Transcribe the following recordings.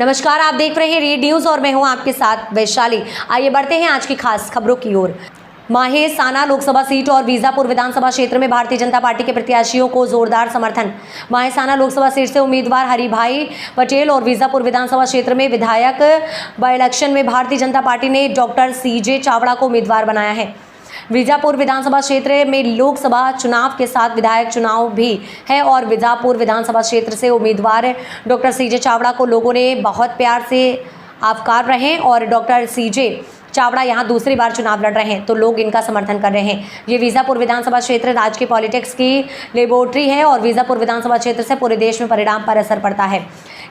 नमस्कार, आप देख रहे हैं रीड न्यूज और मैं हूं आपके साथ वैशाली। आइए बढ़ते हैं आज की खास खबरों की ओर। माहेसाना लोकसभा सीट और बीजापुर विधानसभा क्षेत्र में भारतीय जनता पार्टी के प्रत्याशियों को जोरदार समर्थन। माहेसाना लोकसभा सीट से उम्मीदवार हरिभाई पटेल और बीजापुर विधानसभा क्षेत्र में विधायक बाई इलेक्शन में भारतीय जनता पार्टी ने डॉक्टर सीजे चावड़ा को उम्मीदवार बनाया है। बीजापुर विधानसभा क्षेत्र में लोकसभा चुनाव के साथ विधायक चुनाव भी है और बीजापुर विधानसभा क्षेत्र से उम्मीदवार डॉक्टर सीजे चावड़ा को लोगों ने बहुत प्यार से आवकार रहे हैं और डॉक्टर सीजे चावड़ा यहां दूसरी बार चुनाव लड़ रहे हैं तो लोग इनका समर्थन कर रहे हैं। ये बीजापुर विधानसभा क्षेत्र राज्य की पॉलिटिक्स की लेबोरेटरी है और बीजापुर विधानसभा क्षेत्र से पूरे देश में परिणाम पर असर पड़ता है,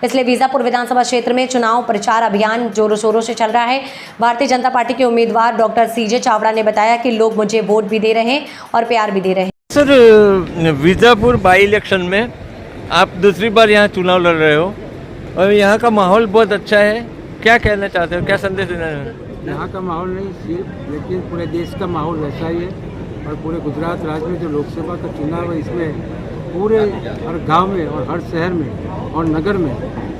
इसलिए बीजापुर विधानसभा क्षेत्र में चुनाव प्रचार अभियान जोरों शोरों से चल रहा है। भारतीय जनता पार्टी के उम्मीदवार डॉक्टर सीजे चावड़ा ने बताया कि लोग मुझे वोट भी दे रहे हैं और प्यार भी दे रहे हैं। सर, बीजापुर बाई इलेक्शन में आप दूसरी बार यहाँ चुनाव लड़ रहे हो और यहाँ का माहौल बहुत अच्छा है, क्या कहना चाहते हो, क्या संदेश देना है? यहाँ का माहौल नहीं सिर्फ, लेकिन पूरे देश का माहौल वैसा ही है और पूरे गुजरात राज्य में जो लोकसभा का चुनाव है इसमें पूरे हर गांव में और हर शहर में और नगर में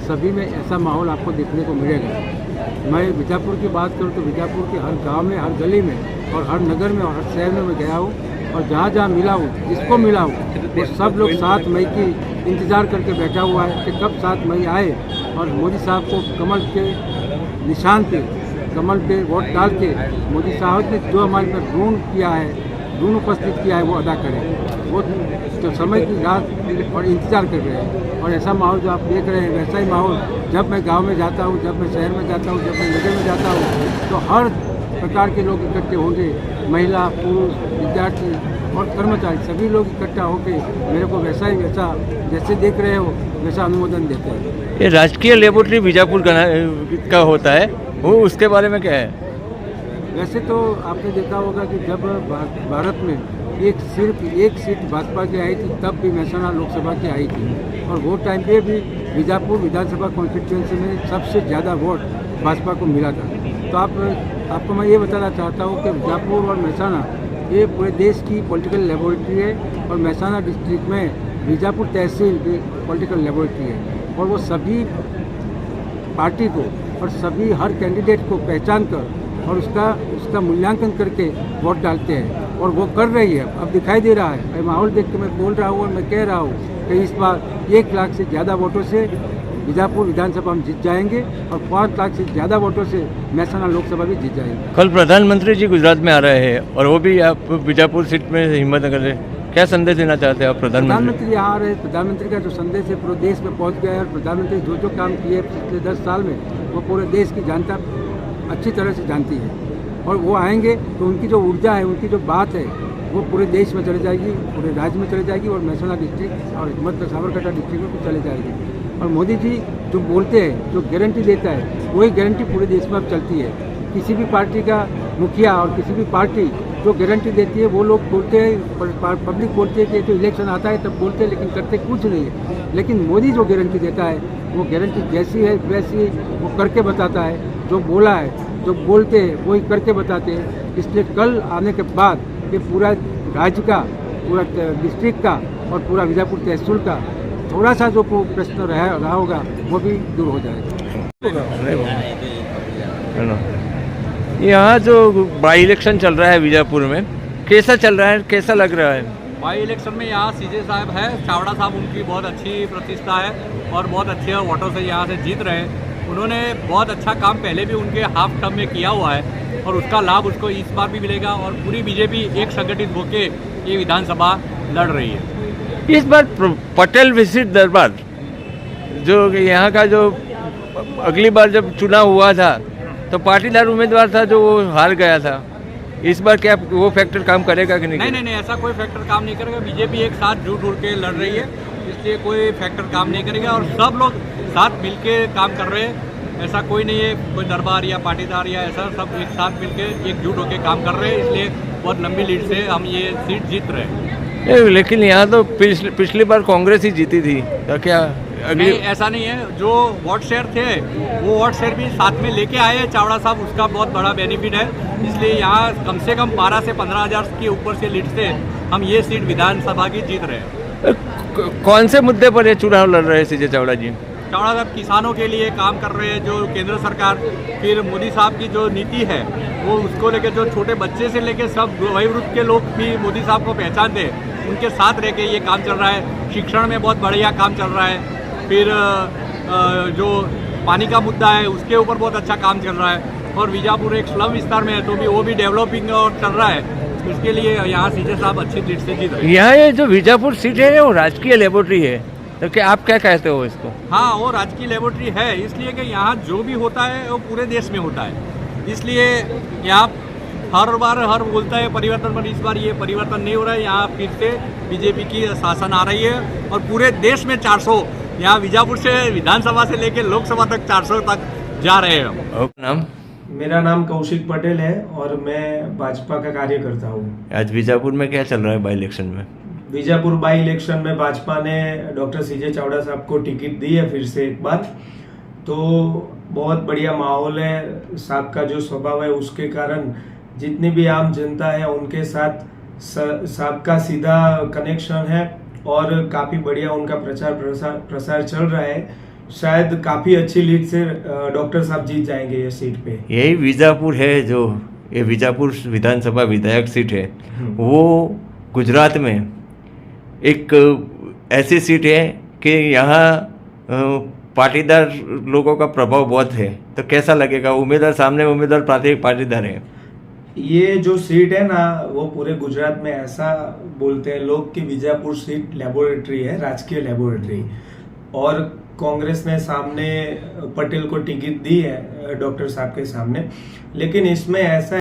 सभी में ऐसा माहौल आपको देखने को मिलेगा। मैं बीजापुर की बात करूँ तो बीजापुर के हर गांव में, हर गली में और हर नगर में और हर शहर में मैं गया हूँ और जहाँ जहाँ मिला हूँ, जिसको मिला हूँ वो सब लोग 7 मई की इंतज़ार करके बैठा हुआ है कि कब 7 मई आए और मोदी साहब को कमल के निशान पे, कमल पे वोट डाल के मोदी साहब ने जो हमारे पर ऋण किया है, ऋण उपस्थित किया है वो अदा करें। वो तो समय की रात और इंतज़ार कर रहे हैं और ऐसा माहौल जो आप देख रहे हैं वैसा ही माहौल जब मैं गांव में जाता हूं, जब मैं शहर में जाता हूं, जब मैं नगर में जाता हूं तो हर प्रकार के लोग इकट्ठे होंगे, महिला, पुरुष, विद्यार्थी और कर्मचारी सभी लोग इकट्ठा होकर मेरे को वैसा ही वैसा जैसे देख रहे हो वैसा अनुमोदन देते हैं। ये राजकीय लेबोरेटरी बीजापुर का होता है, वो उसके बारे में क्या है? वैसे तो आपने देखा होगा कि जब भारत में सिर्फ एक सीट भाजपा की आई थी तब भी मेहसाना लोकसभा की आई थी और वो टाइम पे भी बीजापुर विधानसभा कॉन्स्टिट्यूंसी में सबसे ज़्यादा वोट भाजपा को मिला था। तो आपको मैं ये बताना चाहता हूँ कि बीजापुर और मेहसाना ये पूरे देश की पॉलिटिकल लेबोरेटरी है और मेहसाना डिस्ट्रिक्ट में बीजापुर तहसील की पॉलिटिकल लेबोरेटरी है और वो सभी पार्टी को और सभी हर कैंडिडेट को पहचान कर और उसका मूल्यांकन करके वोट डालते हैं और वो कर रही है। अब दिखाई दे रहा है, माहौल देख के मैं बोल रहा हूँ और मैं कह रहा हूँ कि इस बार 1 लाख से ज़्यादा वोटों से बीजापुर विधानसभा में जीत जाएंगे और 5 लाख से ज़्यादा वोटों से मेहसाना लोकसभा भी जीत जाएंगे। कल प्रधानमंत्री जी गुजरात में आ रहे हैं और वो भी आप बीजापुर सीट में हिम्मतनगर से, क्या संदेश देना चाहते हैं आप? प्रधानमंत्री यहाँ आ रहे हैं, प्रधानमंत्री का जो संदेश है पूरे देश में पहुँच गया है और प्रधानमंत्री जो काम किए पिछले 10 साल में वो पूरे देश की जनता अच्छी तरह से जानती है और वो आएंगे तो उनकी जो ऊर्जा है, उनकी जो बात है वो पूरे देश में चली जाएगी, पूरे राज्य में चली जाएगी और मेहसाना डिस्ट्रिक्ट और हिम्मतनगर साबरकांठा डिस्ट्रिक्ट में चली जाएगी। और मोदी जी जो बोलते हैं, जो गारंटी देता है, वही गारंटी पूरे देश में अब चलती है। किसी भी पार्टी का मुखिया और किसी भी पार्टी जो गारंटी देती है वो लोग बोलते हैं, पब्लिक बोलती है कि जो इलेक्शन आता है तब बोलते हैं लेकिन करते कुछ नहीं है। लेकिन मोदी जो गारंटी देता है वो गारंटी जैसी है वैसी वो करके बताता है, जो बोला है, जो बोलते हैं वही करके बताते हैं। इसलिए कल आने के बाद ये पूरा राज्य का, पूरा डिस्ट्रिक्ट का और पूरा बीजापुर तहसील का थोड़ा सा जो प्रश्न रहा होगा वो भी दूर हो जाएगा। यहाँ जो बाई इलेक्शन चल रहा है बीजापुर में, कैसा चल रहा है, कैसा लग रहा है? बाई इलेक्शन में यहाँ सीजे साहब है, चावड़ा साहब, उनकी बहुत अच्छी प्रतिष्ठा है और बहुत अच्छे वोटों से यहाँ से जीत रहे हैं। उन्होंने बहुत अच्छा काम पहले भी उनके हाफ टर्म में किया हुआ है और उसका लाभ उसको इस बार भी मिलेगा और पूरी बीजेपी एक संगठित होकर ये विधानसभा लड़ रही है। इस बार पटेल विजिट दरबार जो यहाँ का जो अगली बार जब चुनाव हुआ था तो पाटीदार उम्मीदवार था जो वो हार गया था, इस बार क्या वो फैक्टर काम करेगा कि नहीं? नहीं, ऐसा कोई फैक्टर काम नहीं करेगा। बीजेपी एक साथ जुट उड़ के लड़ रही है, इसलिए कोई फैक्टर काम नहीं करेगा और सब लोग साथ मिलके काम कर रहे हैं। ऐसा कोई नहीं है, कोई दरबार या पाटीदार या ऐसा, सब एक साथ मिलके एकजुट होकर काम कर रहे हैं, इसलिए बहुत लंबी लीड से हम ये सीट जीत रहे हैं। लेकिन यहाँ तो पिछली बार कांग्रेस ही जीती थी, तो क्या नहीं, ऐसा नहीं है। जो वोट शेयर थे वो वोट शेयर भी साथ में लेके आए हैं चावड़ा साहब, उसका बहुत बड़ा बेनिफिट है। इसलिए यहाँ कम से कम 12 से 15 हज़ार के ऊपर से लीड से हम ये सीट विधानसभा की जीत रहे हैं। कौन से मुद्दे पर ये चुनाव लड़ रहे हैं सीजे चावड़ा जी? चावड़ा साहब किसानों के लिए काम कर रहे हैं, जो केंद्र सरकार, फिर मोदी साहब की जो नीति है वो उसको लेके जो छोटे बच्चे से लेके सब वयोवृद्ध के लोग भी मोदी साहब को पहचानते हैं, उनके साथ रह के ये काम चल रहा है। शिक्षण में बहुत बढ़िया काम चल रहा है। फिर जो पानी का मुद्दा है उसके ऊपर बहुत अच्छा काम चल रहा है। और बीजापुर एक स्लम विस्तार में है तो भी वो भी डेवलपिंग और चल रहा है। इसके लिए यहाँ सीजे साहब अच्छी सीट से जीत रहे हैं। यहाँ ये जो बीजापुर सीट है वो राजकीय लेबोरेटरी है, तो क्या आप क्या कहते हो इसको? हाँ, वो राजकीय लेबोरेटरी है, इसलिए कि यहाँ जो भी होता है वो पूरे देश में होता है। इसलिए यहाँ हर बार हर बोलता है परिवर्तन, पर इस बार ये परिवर्तन नहीं हो रहा है। यहाँ फिर से बीजेपी की शासन आ रही है और पूरे देश में 400, यहाँ बीजापुर से विधानसभा से लेकर लोकसभा तक 400 तक जा रहे हैं। नाम? मेरा नाम कौशिक पटेल है और मैं भाजपा का कार्यकर्ता हूँ। आज बीजापुर में क्या चल रहा है बाई इलेक्शन में? बीजापुर बाई इलेक्शन में भाजपा ने डॉक्टर सीजे चावड़ा साहब को टिकट दी है फिर से एक बार, तो बहुत बढ़िया माहौल है। साहब का जो स्वभाव है उसके कारण जितनी भी आम जनता है उनके साथ साहब का सीधा कनेक्शन है और काफ़ी बढ़िया उनका प्रसार चल रहा है। शायद काफ़ी अच्छी लीड से डॉक्टर साहब जीत जाएंगे ये सीट पे। यही बीजापुर है, जो ये बीजापुर विधानसभा विधायक सीट है, वो गुजरात में एक ऐसी सीट है कि यहाँ पाटीदार लोगों का प्रभाव बहुत है। तो कैसा लगेगा? उम्मीदवार सामने उम्मीदवार प्राथमिक पाटीदार है। ये जो सीट है ना वो पूरे गुजरात में ऐसा बोलते हैं लोग कि बीजापुर सीट लेबोरेटरी है, राजकीय लेबोरेटरी। और कांग्रेस ने सामने पटेल को टिकट दी है डॉक्टर साहब के सामने, लेकिन इसमें ऐसा